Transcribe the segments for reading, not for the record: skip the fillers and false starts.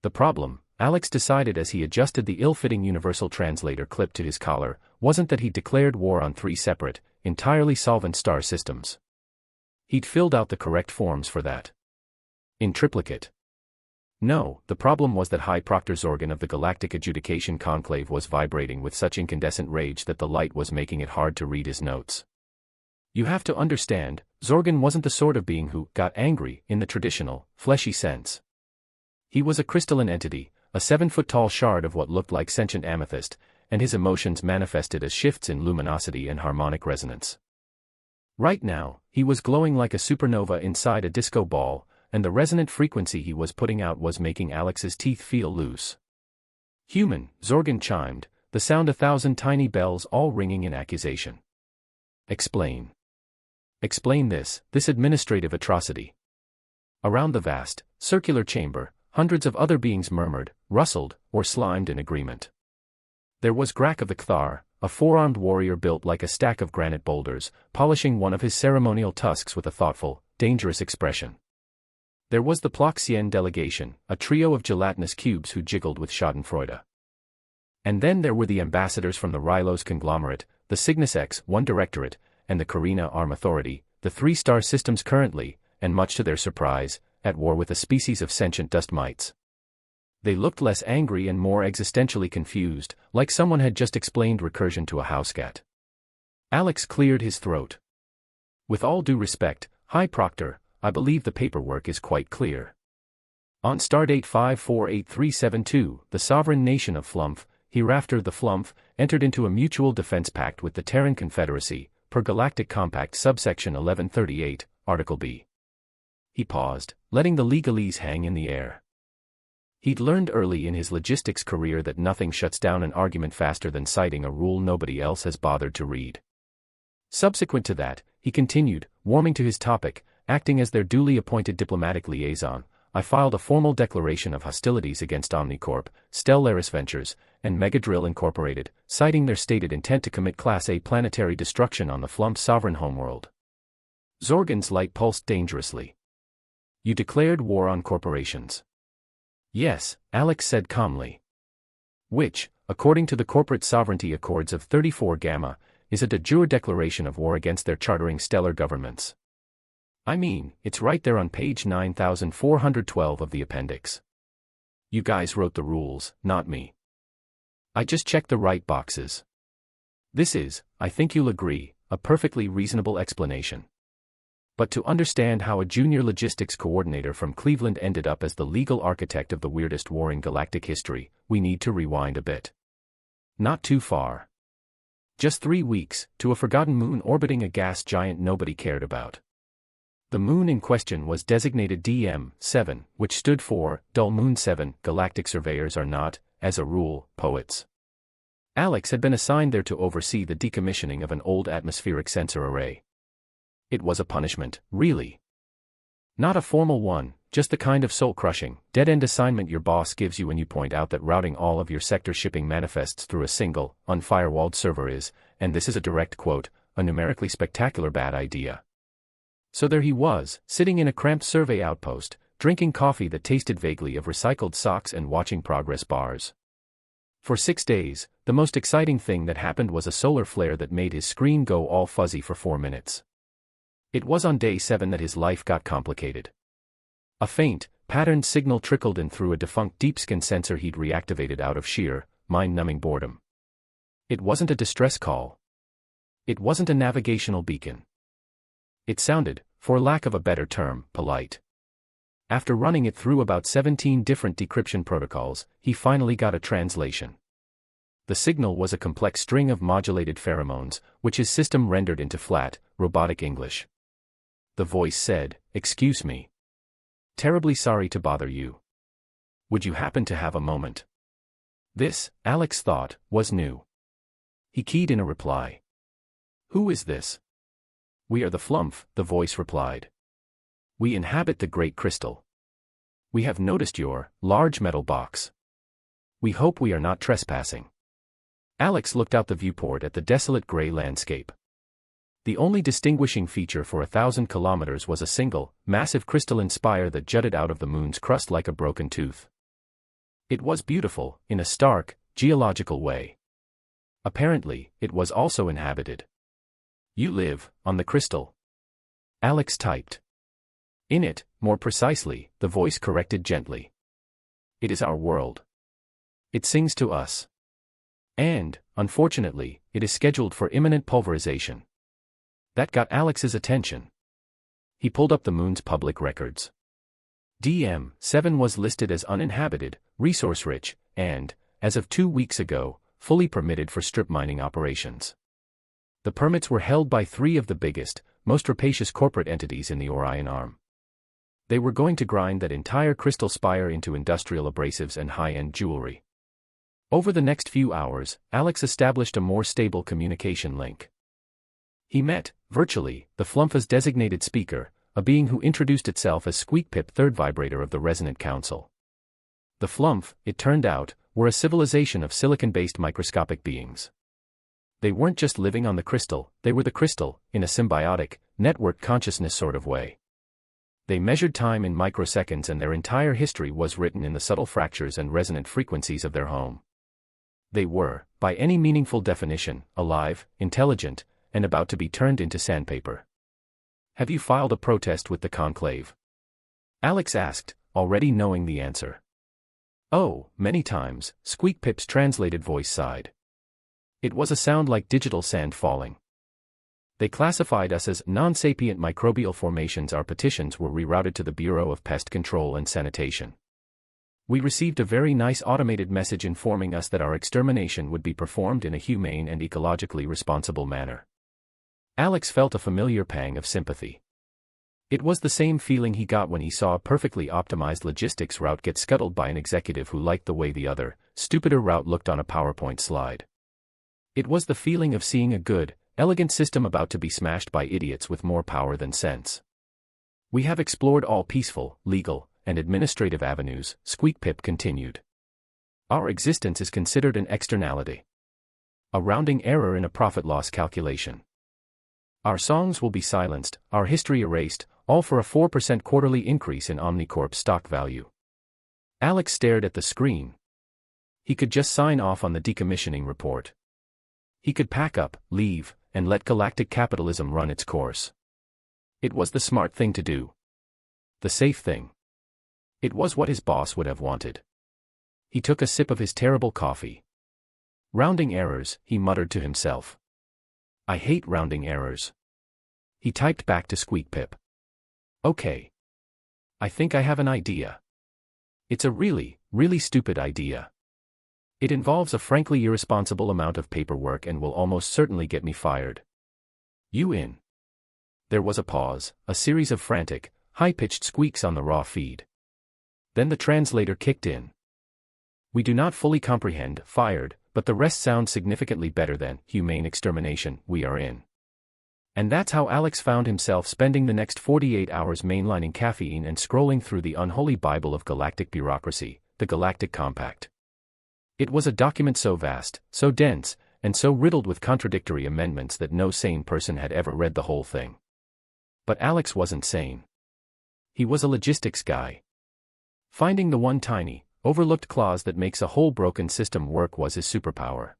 The problem, Alex decided as he adjusted the ill-fitting universal translator clip to his collar, wasn't that he'd declared war on 3 separate, entirely solvent star systems. He'd filled out the correct forms for that. In triplicate. No, the problem was that High Proctor Zorgan of the Galactic Adjudication Conclave was vibrating with such incandescent rage that the light was making it hard to read his notes. You have to understand, Zorgan wasn't the sort of being who got angry in the traditional, fleshy sense. He was a crystalline entity, a 7-foot-tall shard of what looked like sentient amethyst, and his emotions manifested as shifts in luminosity and harmonic resonance. Right now, he was glowing like a supernova inside a disco ball, and the resonant frequency he was putting out was making Alex's teeth feel loose. Human, Zorgan chimed, the sound 1,000 tiny bells all ringing in accusation. Explain. Explain this administrative atrocity. Around the vast, circular chamber, hundreds of other beings murmured, rustled, or slimed in agreement. There was Grak of the Kthar, a 4-armed warrior built like a stack of granite boulders, polishing one of his ceremonial tusks with a thoughtful, dangerous expression. There was the Ploxian delegation, a trio of gelatinous cubes who jiggled with schadenfreude. And then there were the ambassadors from the Rylos conglomerate, the Cygnus X-1 Directorate, and the Carina Arm Authority, the 3-star systems currently, and much to their surprise, at war with a species of sentient dust mites. They looked less angry and more existentially confused, like someone had just explained recursion to a housecat. Alex cleared his throat. With all due respect, High Proctor, I believe the paperwork is quite clear. On stardate 548372, the sovereign nation of Flumph, hereafter the Flumph, entered into a mutual defense pact with the Terran Confederacy, per Galactic Compact subsection 1138, Article B. He paused, letting the legalese hang in the air. He'd learned early in his logistics career that nothing shuts down an argument faster than citing a rule nobody else has bothered to read. Subsequent to that, he continued, warming to his topic, acting as their duly appointed diplomatic liaison, I filed a formal declaration of hostilities against Omnicorp, Stellaris Ventures, and Megadrill Incorporated, citing their stated intent to commit Class A planetary destruction on the Flumph sovereign homeworld. Zorgan's light pulsed dangerously. You declared war on corporations. Yes, Alex said calmly. Which, according to the Corporate Sovereignty Accords of 34 Gamma, is a de jure declaration of war against their chartering stellar governments. I mean, it's right there on page 9412 of the appendix. You guys wrote the rules, not me. I just checked the right boxes. This is, I think you'll agree, a perfectly reasonable explanation. But to understand how a junior logistics coordinator from Cleveland ended up as the legal architect of the weirdest war in galactic history, we need to rewind a bit. Not too far. Just 3 weeks, to a forgotten moon orbiting a gas giant nobody cared about. The moon in question was designated DM-7, which stood for Dull Moon 7. Galactic surveyors are not, as a rule, poets. Alex had been assigned there to oversee the decommissioning of an old atmospheric sensor array. It was a punishment, really. Not a formal one, just the kind of soul-crushing, dead-end assignment your boss gives you when you point out that routing all of your sector shipping manifests through a single, unfirewalled server is, and this is a direct quote, a numerically spectacular bad idea. So there he was, sitting in a cramped survey outpost, drinking coffee that tasted vaguely of recycled socks and watching progress bars. For 6 days, the most exciting thing that happened was a solar flare that made his screen go all fuzzy for 4 minutes. It was on day 7 that his life got complicated. A faint, patterned signal trickled in through a defunct deep-skin sensor he'd reactivated out of sheer, mind-numbing boredom. It wasn't a distress call. It wasn't a navigational beacon. It sounded, for lack of a better term, polite. After running it through about 17 different decryption protocols, he finally got a translation. The signal was a complex string of modulated pheromones, which his system rendered into flat, robotic English. The voice said, "Excuse me. Terribly sorry to bother you. Would you happen to have a moment?" This, Alex thought, was new. He keyed in a reply. "Who is this?" "We are the Flumph," the voice replied. "We inhabit the Great Crystal. We have noticed your large metal box. We hope we are not trespassing." Alex looked out the viewport at the desolate gray landscape. The only distinguishing feature for 1,000 kilometers was a single, massive crystalline spire that jutted out of the moon's crust like a broken tooth. It was beautiful, in a stark, geological way. Apparently, it was also inhabited. You live, on the crystal. Alex typed. In it, more precisely, the voice corrected gently. It is our world. It sings to us. And, unfortunately, it is scheduled for imminent pulverization. That got Alex's attention. He pulled up the moon's public records. DM-7 was listed as uninhabited, resource-rich, and, as of 2 weeks ago, fully permitted for strip mining operations. The permits were held by 3 of the biggest, most rapacious corporate entities in the Orion arm. They were going to grind that entire crystal spire into industrial abrasives and high-end jewelry. Over the next few hours, Alex established a more stable communication link. He met, virtually, the Flumpha's designated speaker, a being who introduced itself as Squeakpip, third vibrator of the Resonant Council. The Flumph, it turned out, were a civilization of silicon-based microscopic beings. They weren't just living on the crystal, they were the crystal, in a symbiotic, networked consciousness sort of way. They measured time in microseconds, and their entire history was written in the subtle fractures and resonant frequencies of their home. They were, by any meaningful definition, alive, intelligent, and about to be turned into sandpaper. Have you filed a protest with the conclave? Alex asked, already knowing the answer. Oh, many times, Squeakpip's translated voice sighed. It was a sound like digital sand falling. They classified us as non-sapient microbial formations. Our petitions were rerouted to the Bureau of Pest Control and Sanitation. We received a very nice automated message informing us that our extermination would be performed in a humane and ecologically responsible manner. Alex felt a familiar pang of sympathy. It was the same feeling he got when he saw a perfectly optimized logistics route get scuttled by an executive who liked the way the other, stupider route looked on a PowerPoint slide. It was the feeling of seeing a good, elegant system about to be smashed by idiots with more power than sense. We have explored all peaceful, legal, and administrative avenues, Squeakpip continued. Our existence is considered an externality. A rounding error in a profit-loss calculation. Our songs will be silenced, our history erased, all for a 4% quarterly increase in Omnicorp's stock value. Alex stared at the screen. He could just sign off on the decommissioning report. He could pack up, leave, and let galactic capitalism run its course. It was the smart thing to do. The safe thing. It was what his boss would have wanted. He took a sip of his terrible coffee. Rounding errors, he muttered to himself. I hate rounding errors. He typed back to Squeakpip. Okay. I think I have an idea. It's a really, really stupid idea. It involves a frankly irresponsible amount of paperwork and will almost certainly get me fired. You in? There was a pause, a series of frantic, high-pitched squeaks on the raw feed. Then the translator kicked in. We do not fully comprehend, fired, but the rest sounds significantly better than humane extermination. We are in. And that's how Alex found himself spending the next 48 hours mainlining caffeine and scrolling through the unholy Bible of galactic bureaucracy, the Galactic Compact. It was a document so vast, so dense, and so riddled with contradictory amendments that no sane person had ever read the whole thing. But Alex wasn't sane. He was a logistics guy. Finding the one tiny, overlooked clause that makes a whole broken system work was his superpower.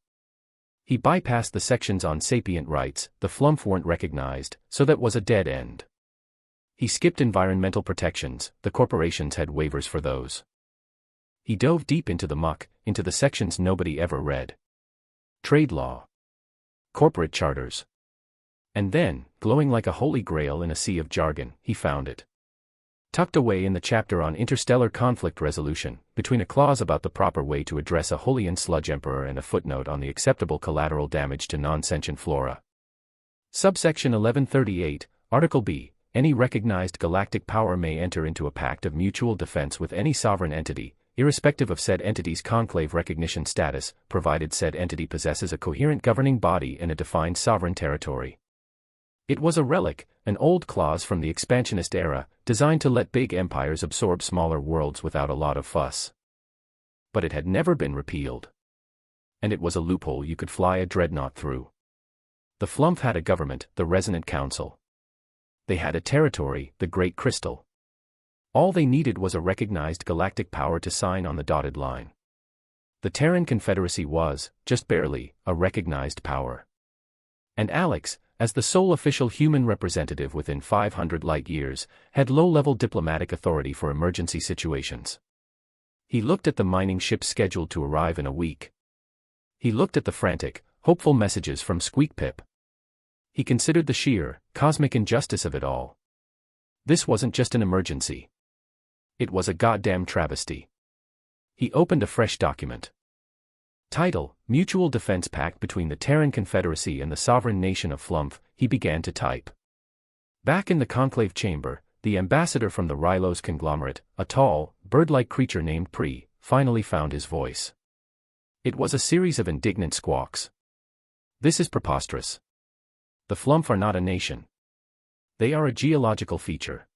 He bypassed the sections on sapient rights, the Flumph weren't recognized, so that was a dead end. He skipped environmental protections, the corporations had waivers for those. He dove deep into the muck, into the sections nobody ever read. Trade law. Corporate charters. And then, glowing like a holy grail in a sea of jargon, he found it. Tucked away in the chapter on interstellar conflict resolution, between a clause about the proper way to address a Holian sludge emperor and a footnote on the acceptable collateral damage to non-sentient flora. Subsection 1138, Article B, any recognized galactic power may enter into a pact of mutual defense with any sovereign entity, irrespective of said entity's conclave recognition status, provided said entity possesses a coherent governing body and a defined sovereign territory. It was a relic, an old clause from the expansionist era, designed to let big empires absorb smaller worlds without a lot of fuss. But it had never been repealed. And it was a loophole you could fly a dreadnought through. The Flumph had a government, the Resonant Council. They had a territory, the Great Crystal. All they needed was a recognized galactic power to sign on the dotted line. The Terran Confederacy was, just barely, a recognized power. And Alex, as the sole official human representative within 500 light-years, had low-level diplomatic authority for emergency situations. He looked at the mining ships scheduled to arrive in a week. He looked at the frantic, hopeful messages from Squeak Pip. He considered the sheer, cosmic injustice of it all. This wasn't just an emergency. It was a goddamn travesty. He opened a fresh document. Title: Mutual Defense Pact between the Terran Confederacy and the Sovereign Nation of Flumph. He began to type. Back in the conclave chamber, the ambassador from the Rylos conglomerate, a tall, bird-like creature named Pri, finally found his voice. It was a series of indignant squawks. This is preposterous. The Flumph are not a nation. They are a geological feature.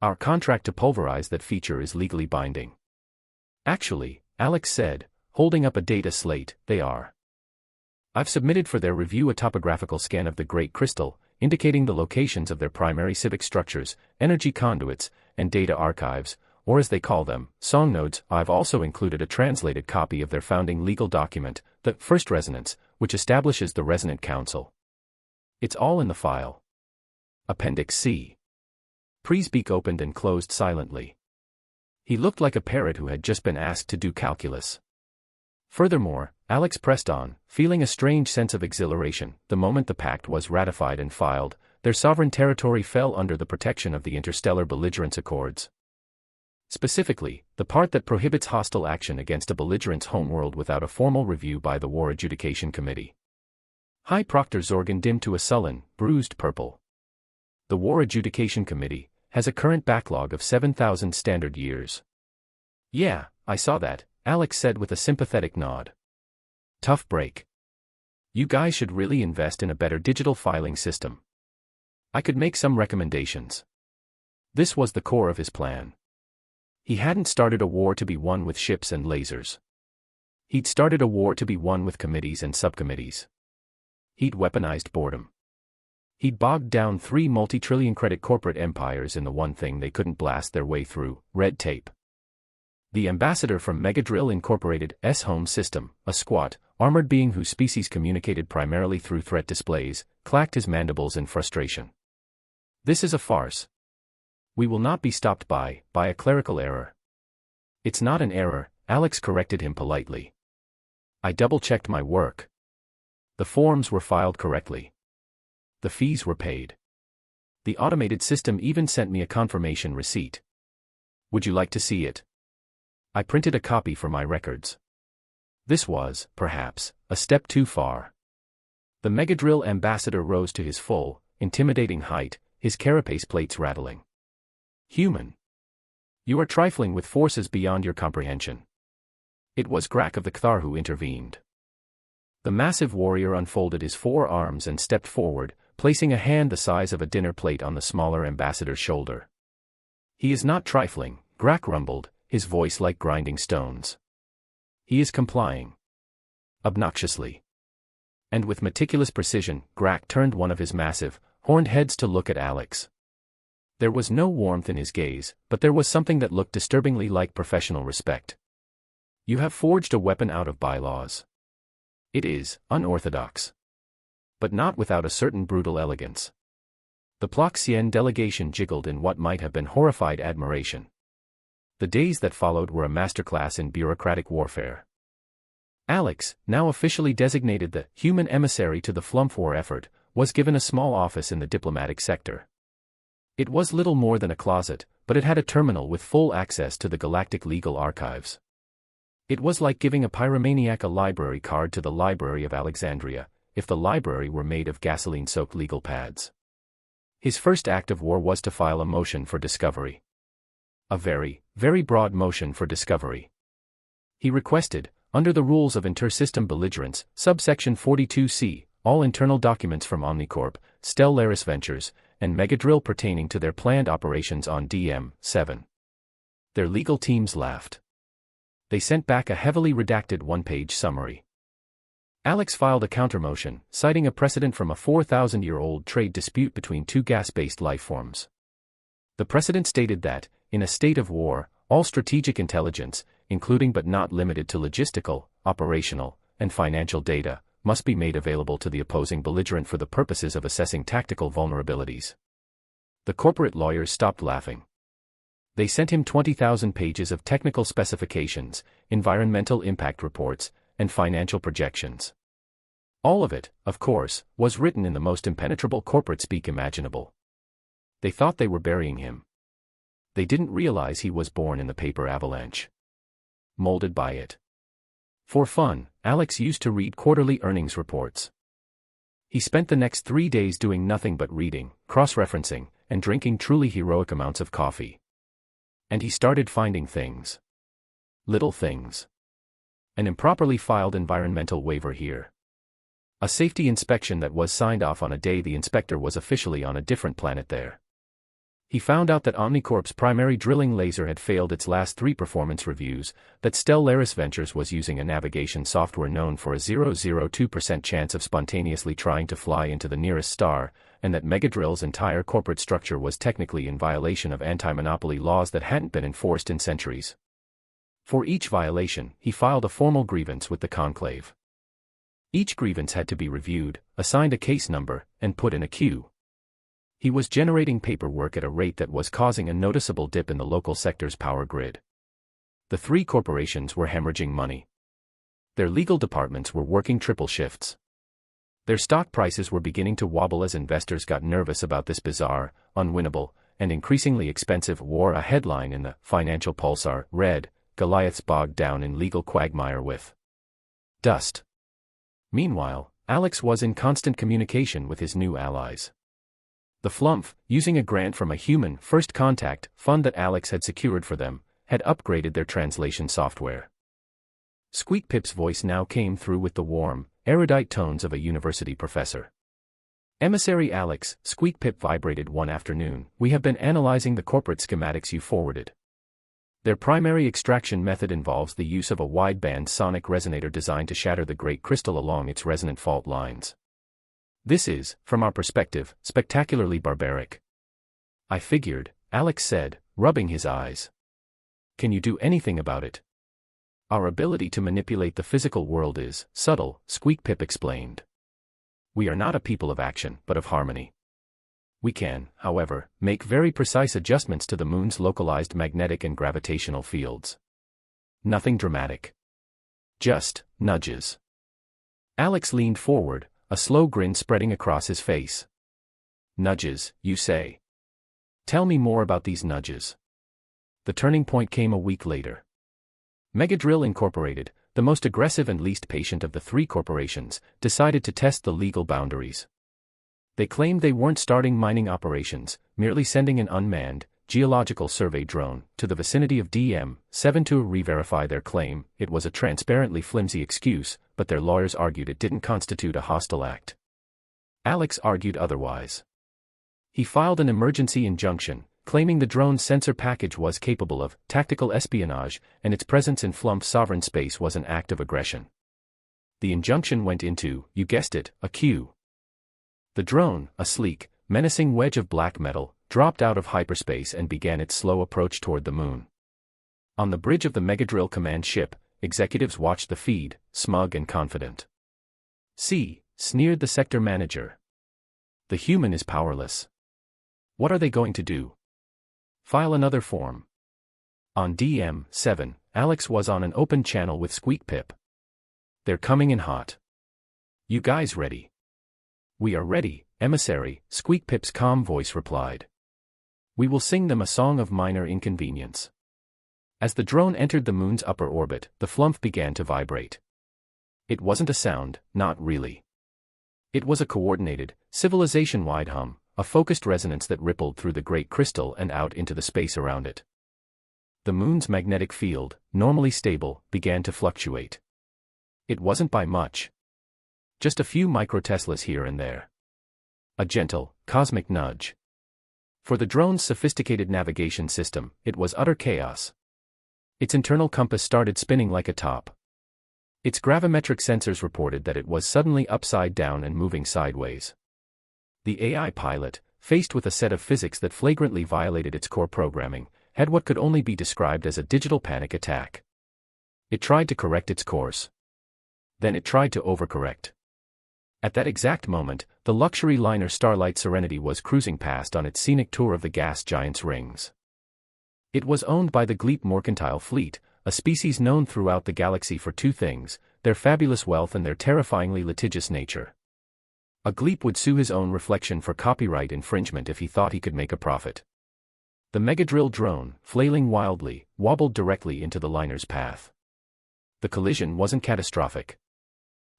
Our contract to pulverize that feature is legally binding. Actually, Alex said, holding up a data slate, they are. I've submitted for their review a topographical scan of the Great Crystal, indicating the locations of their primary civic structures, energy conduits, and data archives, or as they call them, song nodes. I've also included a translated copy of their founding legal document, the First Resonance, which establishes the Resonant Council. It's all in the file. Appendix C. Pri's beak opened and closed silently. He looked like a parrot who had just been asked to do calculus. Furthermore, Alex pressed on, feeling a strange sense of exhilaration. The moment the pact was ratified and filed, their sovereign territory fell under the protection of the Interstellar Belligerence Accords. Specifically, the part that prohibits hostile action against a belligerent's homeworld without a formal review by the War Adjudication Committee. High Proctor Zorgan dimmed to a sullen, bruised purple. The War Adjudication Committee has a current backlog of 7,000 standard years. Yeah, I saw that, Alex said with a sympathetic nod. Tough break. You guys should really invest in a better digital filing system. I could make some recommendations. This was the core of his plan. He hadn't started a war to be won with ships and lasers. He'd started a war to be won with committees and subcommittees. He'd weaponized boredom. He'd bogged down 3 multi-trillion credit corporate empires in the one thing they couldn't blast their way through: red tape. The ambassador from Megadrill Incorporated's home system, a squat, armored being whose species communicated primarily through threat displays, clacked his mandibles in frustration. This is a farce. We will not be stopped by a clerical error. It's not an error, Alex corrected him politely. I double-checked my work. The forms were filed correctly. The fees were paid. The automated system even sent me a confirmation receipt. Would you like to see it? I printed a copy for my records. This was, perhaps, a step too far. The Megadrill ambassador rose to his full, intimidating height, his carapace plates rattling. Human. You are trifling with forces beyond your comprehension. It was Grak of the Kthar who intervened. The massive warrior unfolded his 4 arms and stepped forward, placing a hand the size of a dinner plate on the smaller ambassador's shoulder. He is not trifling, Grak rumbled, his voice like grinding stones. He is complying. Obnoxiously. And with meticulous precision, Grak turned one of his massive, horned heads to look at Alex. There was no warmth in his gaze, but there was something that looked disturbingly like professional respect. You have forged a weapon out of bylaws. It is unorthodox. But not without a certain brutal elegance. The Ploxian delegation jiggled in what might have been horrified admiration. The days that followed were a masterclass in bureaucratic warfare. Alex, now officially designated the human emissary to the Flumph war effort, was given a small office in the diplomatic sector. It was little more than a closet, but it had a terminal with full access to the galactic legal archives. It was like giving a pyromaniac a library card to the Library of Alexandria, if the library were made of gasoline-soaked legal pads. His first act of war was to file a motion for discovery. A very, very broad motion for discovery. He requested, under the rules of inter-system belligerence, subsection 42C, all internal documents from Omnicorp, Stellaris Ventures, and Megadrill pertaining to their planned operations on DM-7. Their legal teams laughed. They sent back a heavily redacted 1-page summary. Alex filed a countermotion, citing a precedent from a 4,000-year-old trade dispute between 2 gas-based life forms. The precedent stated that, in a state of war, all strategic intelligence, including but not limited to logistical, operational, and financial data, must be made available to the opposing belligerent for the purposes of assessing tactical vulnerabilities. The corporate lawyers stopped laughing. They sent him 20,000 pages of technical specifications, environmental impact reports, and financial projections. All of it, of course, was written in the most impenetrable corporate speak imaginable. They thought they were burying him. They didn't realize he was born in the paper avalanche. Molded by it. For fun, Alex used to read quarterly earnings reports. He spent the next 3 days doing nothing but reading, cross-referencing, and drinking truly heroic amounts of coffee. And he started finding things. Little things. An improperly filed environmental waiver here. A safety inspection that was signed off on a day the inspector was officially on a different planet there. He found out that Omnicorp's primary drilling laser had failed its last 3 performance reviews, that Stellaris Ventures was using a navigation software known for a 0.02% chance of spontaneously trying to fly into the nearest star, and that Megadrill's entire corporate structure was technically in violation of anti-monopoly laws that hadn't been enforced in centuries. For each violation, he filed a formal grievance with the conclave. Each grievance had to be reviewed, assigned a case number, and put in a queue. He was generating paperwork at a rate that was causing a noticeable dip in the local sector's power grid. The 3 corporations were hemorrhaging money. Their legal departments were working triple shifts. Their stock prices were beginning to wobble as investors got nervous about this bizarre, unwinnable, and increasingly expensive war. A headline in the Financial Pulsar read, "Goliaths bogged down in legal quagmire with dust." Meanwhile, Alex was in constant communication with his new allies. The Flumph, using a grant from a human first contact fund that Alex had secured for them, had upgraded their translation software. Squeak Pip's voice now came through with the warm, erudite tones of a university professor. "Emissary Alex," Squeak Pip vibrated one afternoon, "we have been analyzing the corporate schematics you forwarded. Their primary extraction method involves the use of a wideband sonic resonator designed to shatter the great crystal along its resonant fault lines. This is, from our perspective, spectacularly barbaric." "I figured," Alex said, rubbing his eyes. "Can you do anything about it?" "Our ability to manipulate the physical world is subtle," Squeak Pip explained. "We are not a people of action, but of harmony. We can, however, make very precise adjustments to the moon's localized magnetic and gravitational fields. Nothing dramatic. Just nudges." Alex leaned forward, a slow grin spreading across his face. "Nudges, you say? Tell me more about these nudges." The turning point came a week later. Megadrill Incorporated, the most aggressive and least patient of the 3 corporations, decided to test the legal boundaries. They claimed they weren't starting mining operations, merely sending an unmanned, geological survey drone to the vicinity of DM-7 to re-verify their claim. It was a transparently flimsy excuse, but their lawyers argued it didn't constitute a hostile act. Alex argued otherwise. He filed an emergency injunction, claiming the drone's sensor package was capable of tactical espionage, and its presence in Flumph sovereign space was an act of aggression. The injunction went into, you guessed it, a queue. The drone, a sleek, menacing wedge of black metal, dropped out of hyperspace and began its slow approach toward the moon. On the bridge of the Megadrill command ship, executives watched the feed, smug and confident. "See," sneered the sector manager. "The human is powerless. What are they going to do? File another form." On DM-7, Alex was on an open channel with Squeak Pip. "They're coming in hot. You guys ready?" "We are ready, emissary," Squeak Pip's calm voice replied. "We will sing them a song of minor inconvenience." As the drone entered the moon's upper orbit, the Flumph began to vibrate. It wasn't a sound, not really. It was a coordinated, civilization-wide hum, a focused resonance that rippled through the great crystal and out into the space around it. The moon's magnetic field, normally stable, began to fluctuate. It wasn't by much. Just a few microteslas here and there. A gentle, cosmic nudge. For the drone's sophisticated navigation system, it was utter chaos. Its internal compass started spinning like a top. Its gravimetric sensors reported that it was suddenly upside down and moving sideways. The AI pilot, faced with a set of physics that flagrantly violated its core programming, had what could only be described as a digital panic attack. It tried to correct its course. Then it tried to overcorrect. At that exact moment, the luxury liner Starlight Serenity was cruising past on its scenic tour of the gas giant's rings. It was owned by the Gleep Mercantile Fleet, a species known throughout the galaxy for two things: their fabulous wealth and their terrifyingly litigious nature. A Gleep would sue his own reflection for copyright infringement if he thought he could make a profit. The Megadrill drone, flailing wildly, wobbled directly into the liner's path. The collision wasn't catastrophic.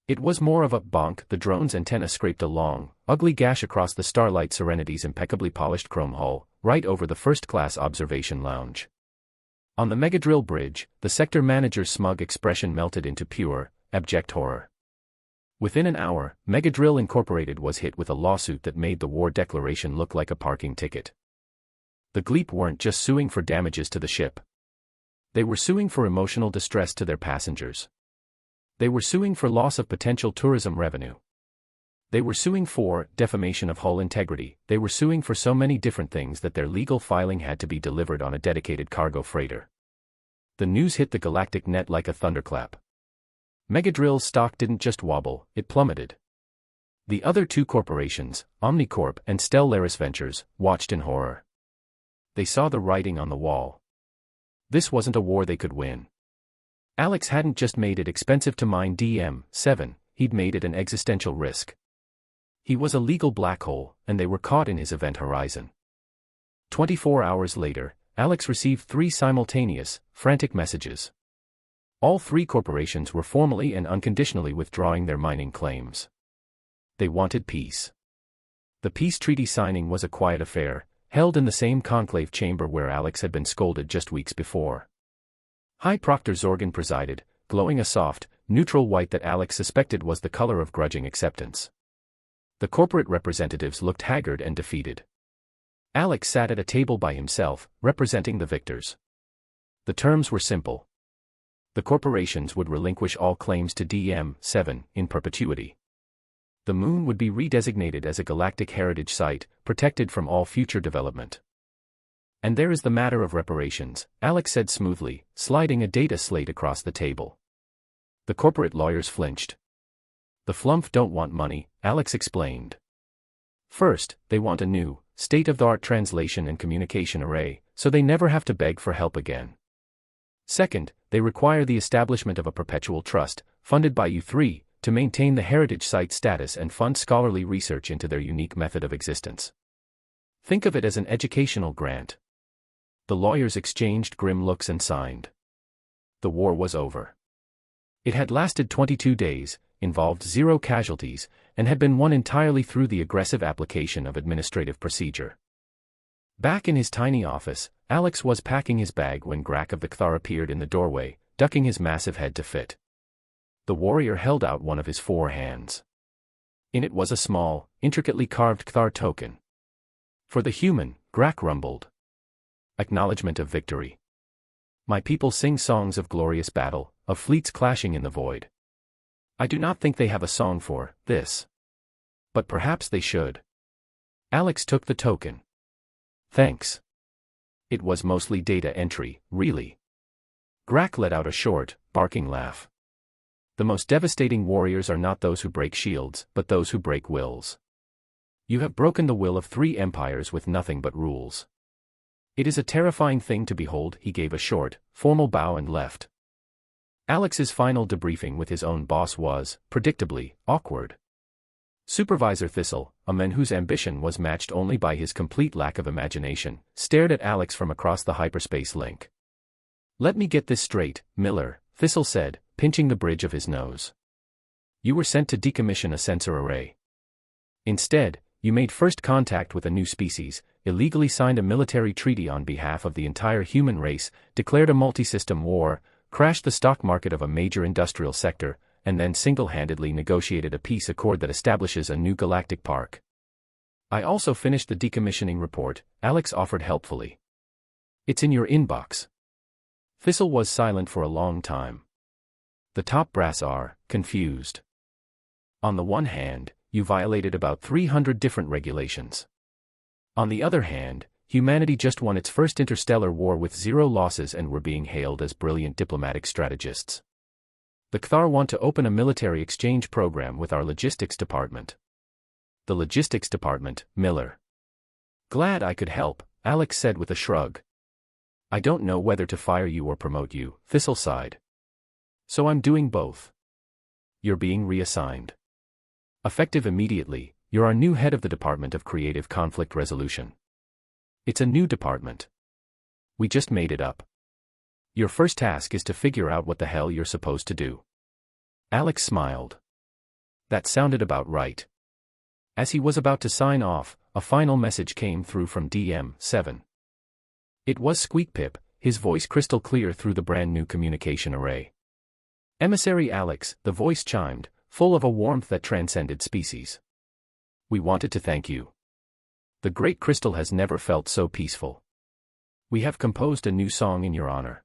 It was more of a bonk. The drone's antenna scraped a long, ugly gash across the Starlight Serenity's impeccably polished chrome hull, right over the first-class observation lounge. On the Megadrill bridge, the sector manager's smug expression melted into pure, abject horror. Within an hour, Megadrill Incorporated was hit with a lawsuit that made the war declaration look like a parking ticket. The Gleep weren't just suing for damages to the ship. They were suing for emotional distress to their passengers. They were suing for loss of potential tourism revenue. They were suing for defamation of hull integrity. They were suing for so many different things that their legal filing had to be delivered on a dedicated cargo freighter. The news hit the galactic net like a thunderclap. Megadrill's stock didn't just wobble, it plummeted. The other two corporations, Omnicorp and Stellaris Ventures, watched in horror. They saw the writing on the wall. This wasn't a war they could win. Alex hadn't just made it expensive to mine DM-7, he'd made it an existential risk. He was a legal black hole, and they were caught in his event horizon. 24 hours later, Alex received 3 simultaneous, frantic messages. All 3 corporations were formally and unconditionally withdrawing their mining claims. They wanted peace. The peace treaty signing was a quiet affair, held in the same conclave chamber where Alex had been scolded just weeks before. High Proctor Zorgan presided, glowing a soft, neutral white that Alex suspected was the color of grudging acceptance. The corporate representatives looked haggard and defeated. Alex sat at a table by himself, representing the victors. The terms were simple. The corporations would relinquish all claims to DM-7 in perpetuity. The moon would be redesignated as a galactic heritage site, protected from all future development. And there is the matter of reparations, Alex said smoothly, sliding a data slate across the table. The corporate lawyers flinched. The Flump don't want money, Alex explained. First, they want a new, state-of-the-art translation and communication array, so they never have to beg for help again. Second, they require the establishment of a perpetual trust, funded by you 3, to maintain the heritage site status and fund scholarly research into their unique method of existence. Think of it as an educational grant. The lawyers exchanged grim looks and signed. The war was over. It had lasted 22 days, involved 0 casualties, and had been won entirely through the aggressive application of administrative procedure. Back in his tiny office, Alex was packing his bag when Grak of the Kthar appeared in the doorway, ducking his massive head to fit. The warrior held out one of his 4 hands. In it was a small, intricately carved Kthar token. For the human, Grak rumbled. Acknowledgement of victory. My people sing songs of glorious battle, of fleets clashing in the void. I do not think they have a song for this. But perhaps they should. Alex took the token. Thanks. It was mostly data entry, really. Grak let out a short, barking laugh. The most devastating warriors are not those who break shields, but those who break wills. You have broken the will of 3 empires with nothing but rules. It is a terrifying thing to behold. He gave a short, formal bow and left. Alex's final debriefing with his own boss was, predictably, awkward. Supervisor Thistle, a man whose ambition was matched only by his complete lack of imagination, stared at Alex from across the hyperspace link. Let me get this straight, Miller, Thistle said, pinching the bridge of his nose. You were sent to decommission a sensor array. Instead, you made first contact with a new species, illegally signed a military treaty on behalf of the entire human race, declared a multi-system war, crashed the stock market of a major industrial sector, and then single-handedly negotiated a peace accord that establishes a new galactic park. I also finished the decommissioning report, Alex offered helpfully. It's in your inbox. Thistle was silent for a long time. The top brass are confused. On the one hand, you violated about 300 different regulations. On the other hand, Humanity just won its first interstellar war with 0 losses and were being hailed as brilliant diplomatic strategists. The Kthar want to open a military exchange program with our logistics department. The logistics department, Miller. Glad I could help, Alex said with a shrug. I don't know whether to fire you or promote you, Thistle sighed. So I'm doing both. You're being reassigned. Effective immediately, you're our new head of the Department of Creative Conflict Resolution. It's a new department. We just made it up. Your first task is to figure out what the hell you're supposed to do. Alex smiled. That sounded about right. As he was about to sign off, a final message came through from DM7. It was Squeakpip, his voice crystal clear through the brand new communication array. Emissary Alex, the voice chimed, full of a warmth that transcended species. We wanted to thank you. The Great Crystal has never felt so peaceful. We have composed a new song in your honor.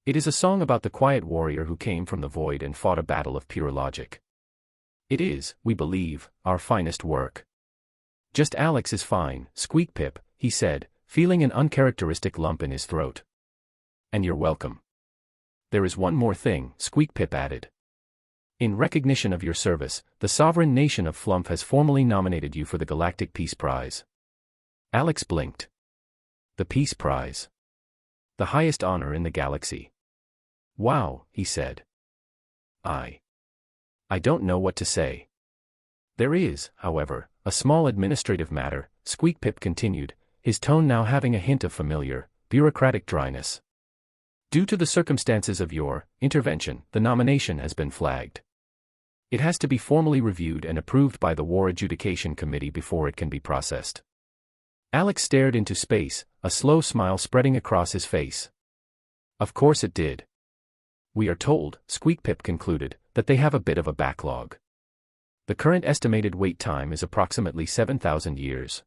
It is a song about the quiet warrior who came from the void and fought a battle of pure logic. It is, we believe, our finest work. Just Alex is fine, Squeakpip, he said, feeling an uncharacteristic lump in his throat. And you're welcome. There is one more thing, Squeakpip added. In recognition of your service, the sovereign nation of Flumph has formally nominated you for the Galactic Peace Prize. Alex blinked. The Peace Prize. The highest honor in the galaxy. Wow, he said. I don't know what to say. There is, however, a small administrative matter, Squeakpip continued, his tone now having a hint of familiar, bureaucratic dryness. Due to the circumstances of your intervention, the nomination has been flagged. It has to be formally reviewed and approved by the War Adjudication Committee before it can be processed. Alex stared into space, a slow smile spreading across his face. Of course it did. We are told, Squeakpip concluded, that they have a bit of a backlog. The current estimated wait time is approximately 7,000 years.